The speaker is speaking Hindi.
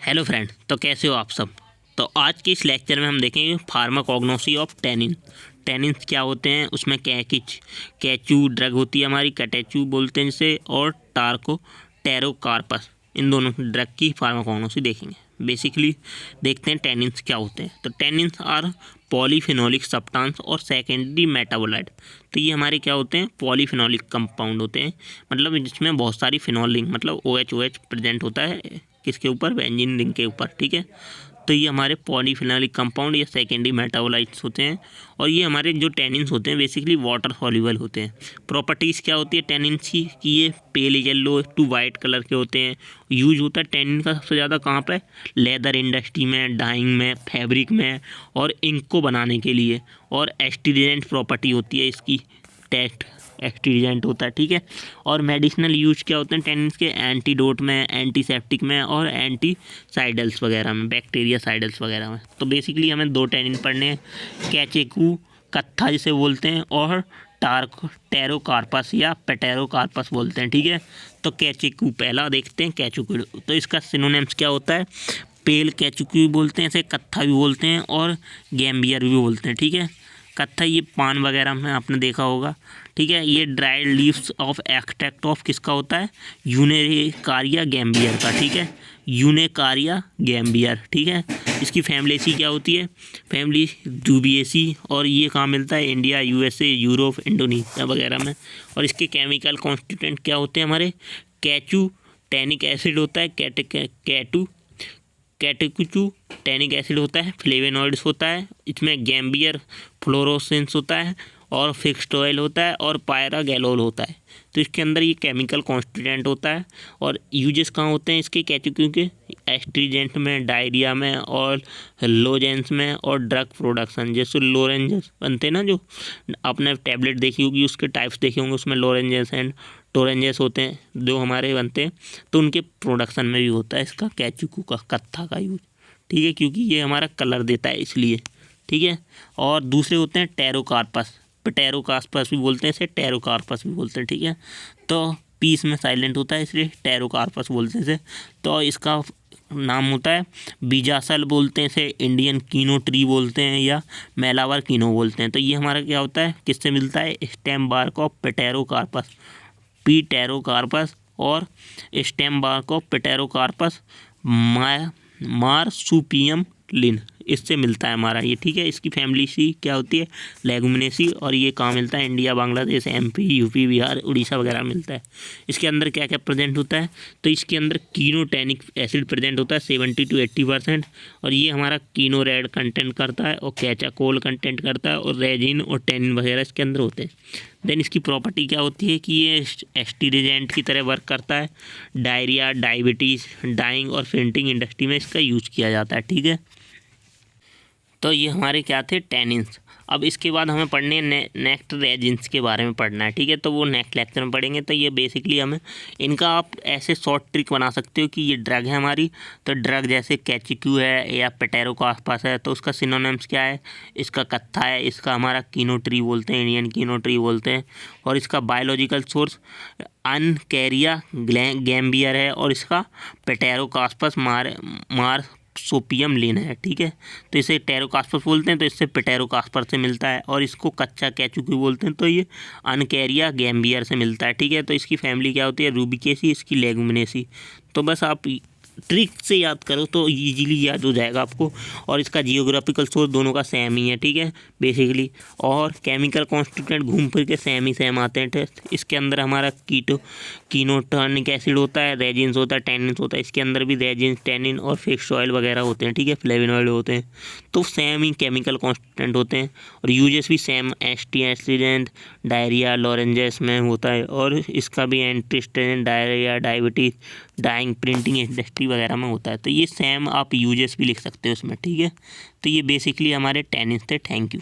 हेलो फ्रेंड, तो कैसे हो आप सब। तो आज के इस लेक्चर में हम देखेंगे फार्माकोग्नोसी ऑफ टेनिन। टेनिन्स क्या होते हैं, उसमें कैचू ड्रग होती है हमारी, कैटेचू बोलते हैं जिसे, और टेरोकार्पस, इन दोनों ड्रग की फार्माकोग्नोसी देखेंगे। बेसिकली देखते हैं टेनिन्स क्या होते हैं। तो टेनिन्स आर पॉलीफिनोलिक सब्सटेंस और सेकेंडरी मेटाबोलाइट। तो ये हमारे क्या होते हैं, पॉलीफिनोलिक कंपाउंड होते हैं, मतलब जिसमें बहुत सारी फिनोलिंग मतलब OH प्रेजेंट होता है किसके ऊपर, बेंजीन रिंग के ऊपर। ठीक है, तो ये हमारे पॉलीफिनोलिक कंपाउंड या सेकेंडरी मेटाबोलाइट्स होते हैं। और ये हमारे जो टेनिन्स होते हैं बेसिकली वाटर सॉल्युबल होते हैं। प्रॉपर्टीज़ क्या होती है टेनिन्स की कि ये pale yellow to white colour के होते हैं। यूज होता है टेनिन का सबसे ज़्यादा कहाँ पे, लेदर इंडस्ट्री में, डाइंग में, फैब्रिक में, और इंक को बनाने के लिए। और एस्ट्रीजेंट प्रॉपर्टी होती है इसकी, टेस्ट एक्सटीजेंट होता है। ठीक है, और मेडिसिनल यूज क्या होते हैं टेनिन्स के, एंटीडोट में, एंटीसेप्टिक में, और एंटीसाइडल्स वगैरह में, बैक्टीरिया साइडल्स वगैरह में। तो बेसिकली हमें दो टेनिन पढ़ने हैं, कैचेकू कत्था जिसे बोलते हैं, और टेरोकार्पस या पेटेरोकार्पस बोलते हैं। ठीक है, तो कैचेकू पहला देखते हैं, कैचेकू। तो इसका सिनोनिम्स क्या होता है, पेल कैचेकू भी बोलते हैं इसे, कत्था भी बोलते हैं, और गैम्बियर भी बोलते हैं। ठीक है, कत्था ये पान वगैरह में आपने देखा होगा। ठीक है, ये dried leaves of extract of किसका होता है, यूनेकारिया गैम्बियर का। ठीक है, यूनेकारिया गैम्बियर। ठीक है, इसकी फैमिलेसी क्या होती है, फैमिली जूबिएसी, और ये कहाँ मिलता है, इंडिया, USA, यूरोप, इंडोनेशिया वगैरह में। और इसके केमिकल कॉन्स्टिट्यूएंट क्या होते हैं हमारे, कैचू टैनिक एसिड होता है, कैटेकुचू टैनिक एसिड होता है, फ्लेवेनॉइड्स होता है इसमें, गैम्बियर फ्लोरोसेंस होता है, और फिक्स्ड ऑयल होता है, और पायरागैलोल होता है। तो इसके अंदर ये केमिकल कॉन्स्टिट्यूएंट होता है। और यूजेस कहाँ होते हैं इसके कैचेक्यू के, एस्ट्रीजेंट में, डायरिया में, और लोजेंस में, और ड्रग प्रोडक्शन। जैसे लोरेंजेस बनते हैं ना, जो आपने टैबलेट देखी होगी उसके टाइप्स देखे होंगे, उसमें लोरेंजेस एंड टोरेंजेस होते हैं जो हमारे बनते हैं, तो उनके प्रोडक्शन में भी होता है इसका कैचेक्यू का, कत्था का यूज। ठीक है, क्योंकि ये हमारा कलर देता है इसलिए। ठीक है, और दूसरे होते हैं टेरोकार्पस, टेरोकार्पस भी बोलते हैं इसे, टेरोकार्पस भी बोलते हैं। ठीक है, तो पीस में साइलेंट होता है इसलिए टेरोकार्पस बोलते हैं इसे। तो इसका नाम होता है बीजासल बोलते हैं इसे, इंडियन कीनो ट्री बोलते हैं, या मेलावर कीनो बोलते हैं। तो ये हमारा क्या होता है, किससे मिलता है, स्टेम बार्क ऑफ पेटेरोकार्पस, टेरोकार्पस, और स्टेम बार्क ऑफ पेटेरोकार्पस मार्सुपियम लिन, इससे मिलता है हमारा ये। ठीक है, इसकी फैमिली सी क्या होती है, लेगुमिनेसी, और ये कहाँ मिलता है, India, Bangladesh, MP, UP, Bihar, Orissa वगैरह मिलता है। इसके अंदर क्या क्या प्रेजेंट होता है, तो इसके अंदर कीनोटैनिक एसिड प्रेजेंट होता है 70 to 80%, और ये हमारा कीनो रेड कंटेंट करता है, और कैचाकोल कंटेंट करता है, और रेजिन और टेनिन वगैरह इसके अंदर होते हैं। देन इसकी प्रॉपर्टी क्या होती है कि ये एस्टीरेजेंट की तरह वर्क करता है, डायरिया, डायबिटीज़, डाइंग और फेंटिंग इंडस्ट्री में इसका यूज किया जाता है। ठीक है, तो ये हमारे क्या थे, टेनिन्स। अब इसके बाद हमें पढ़ने नेक्स्ट रेजिन्स के बारे में पढ़ना है। ठीक है, तो वो नेक्स्ट लेक्चर में पढ़ेंगे। तो ये बेसिकली हमें इनका आप ऐसे शॉर्ट ट्रिक बना सकते हो कि ये ड्रग है हमारी। तो ड्रग जैसे कैचेक्यू है या पेटेरो के आसपास है, तो उसका सिनोनिम्स क्या है, इसका कत्था है, इसका हमारा कीनो ट्री बोलते हैं, इंडियन कीनो ट्री बोलते हैं। और इसका बायोलॉजिकल सोर्स अनकैरिया गैम्बियर है, और इसका पेटेरो के आसपास मार्सोपियम लिन है। ठीक है, तो इसे टेरोकास्पर्स बोलते हैं, तो इससे पेटेरोकास्पर्स से मिलता है। और इसको कच्चा कैचेक्यू बोलते हैं, तो ये अनकैरिया गैम्बियर से मिलता है। ठीक है, तो इसकी फैमिली क्या होती है, रूबिकेसी, इसकी लेगुमिनेसी। तो बस आप ट्रिक से याद करो तो इजीली याद हो जाएगा आपको। और इसका जियोग्राफिकल सोर्स दोनों का सेम ही है। ठीक है, बेसिकली, और केमिकल कॉन्स्टिट्यूएंट घूम फिर के सेम आते हैं टेस्ट। इसके अंदर हमारा कीनोटर्निक एसिड होता है, रेजिन्स होता है, टेनिन्स होता है। इसके अंदर भी रेजिन्स, टेनिन और फिक्स्ड ऑयल वगैरह होते हैं। ठीक है, फ्लेवेनॉइड होते हैं। तो सेम ही केमिकल कॉन्स्टिट्यूएंट होते हैं, और यूजेस भी सेम, एस्ट्रीजेंट, डायरिया, लोरेंजेस में होता है। और इसका भी एंटीस्टेजेंट, diarrhoea, diabetes, dyeing, printing industry वगैरह में होता है। तो ये सेम आप यूजेस भी लिख सकते हो इसमें। ठीक है, तो ये बेसिकली हमारे टेनिन्स थे। Thank you.